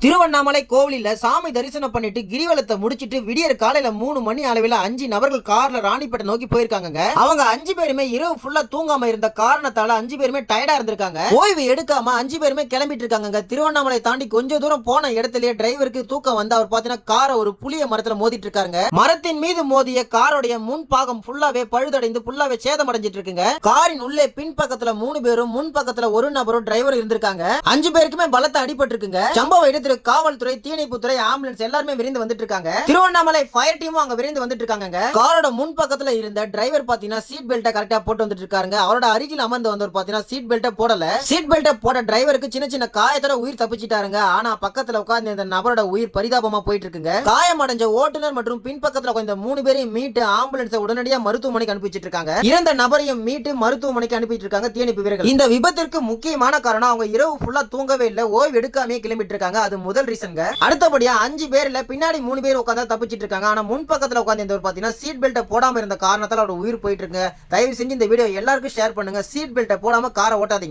திருவண்ணாமலை கோவிலில் சாமி தரிசனம் பண்ணிட்டு கிரிவலத்தை முடிச்சிட்டு விடியற் காலையில 3 மணி அளவில் 5 நபர்கள் கார்ல ராணிப்பேட்டை நோக்கி போயிருக்காங்க. அவங்க 5 பேருமே இரவு ஃபுல்லா தூங்காம இருந்த காரணத்தால 5 பேருமே டயர்டா இருந்திருக்காங்க. ஓய்வு எடுக்காம 5 பேருமே கிளம்பிட்டு இருக்காங்க. திருவண்ணாமலை தாண்டி கொஞ்ச தூரம் போன இடத்திலேயே டிரைவருக்கு தூக்கம் வந்து அவர் பாத்தீங்கன்னா காரை ஒரு புளிய மரத்துல மோதிட்டு இருக்காங்க. மரத்தின் மீது மோதிய காரோடைய முன் பாகம் ஃபுல்லாவே பழுதடைந்து ஃபுல்லாவே சேதமடைஞ்சிட்டு இருக்குங்க. காரின் உள்ளே பின் பக்கத்துல 3 பேரும் முன் பக்கத்துல ஒரு நபரும் டிரைவர் இருந்திருக்காங்க. 5 பேருக்குமே பலத்த அடிபட்டு இருக்குங்க. சம்பவ இடத்துல காவல்துறை, தீயணைப்புத்துறை, ஆம்புலன்ஸ் எல்லாருமே விரைந்து வந்துட்டு இருக்காங்க. திருவண்ணாமலை ஃபயர் டீமும் அங்க விரைந்து வந்துட்டு இருக்காங்க. காரோட முன் பக்கத்துல இருந்த டிரைவர் பாத்தீங்கன்னா சீட் பெல்ட்டை கரெக்டா போட்டு வந்துட்டு இருக்காங்க. அவரோட அருகில் அமர்ந்து வந்தவர் பாத்தீங்கன்னா சீட் பெல்ட்டை போடல. சீட் பெல்ட்டை போட டிரைவருக்கு சின்ன சின்ன காயத்தோட உயிர் தப்பிச்சிட்டாருங்க. ஆனா பக்கத்துல உட்கார்ந்து இந்த நபரோட உயிர் பரிதாபமா போயிட்டு இருக்குங்க. காயமடைஞ்ச ஓட்டுநர் மற்றும் பின்பக்கத்துல உட்கார்ந்த 3 பேரையும் மீட்டு ஆம்புலன்ஸை உடனடியாக மருத்துவமனைக்கு அனுப்பிச்சிட்டு இருக்காங்க. இறந்த நபரையும் மீட்டு மருத்துவமனைக்கு அனுப்பிட்டு இருக்காங்க தீயணைப்பு வீரர்கள். இந்த விபத்திற்கு முக்கியமான காரணம் அவங்க இரவு ஃபுல்லா தூங்கவே இல்லை, ஓய்வு எடுக்காமே கிளம்பிட்டு இருக்காங்க. அது முதல் ரீசன்ங்க. அடுத்தபடியா 5 பேர்ல பின்னாடி 3 பேர் உட்கார்ந்து தப்பிச்சிட்டு இருக்காங்க. ஆனா முன் பக்கத்துல உட்கார்ந்து இந்த பாத்தீங்கன்னா சீட் பெல்ட்டை போடாம இருந்த காரணத்தால அவரோட உயிர் போயிட்டு இருக்கு. தயவு செஞ்சு இந்த வீடியோ எல்லாருக்கும் ஷேர் பண்ணுங்க. சீட் பெல்ட்டை போடாம காரை ஓட்டாதீங்க.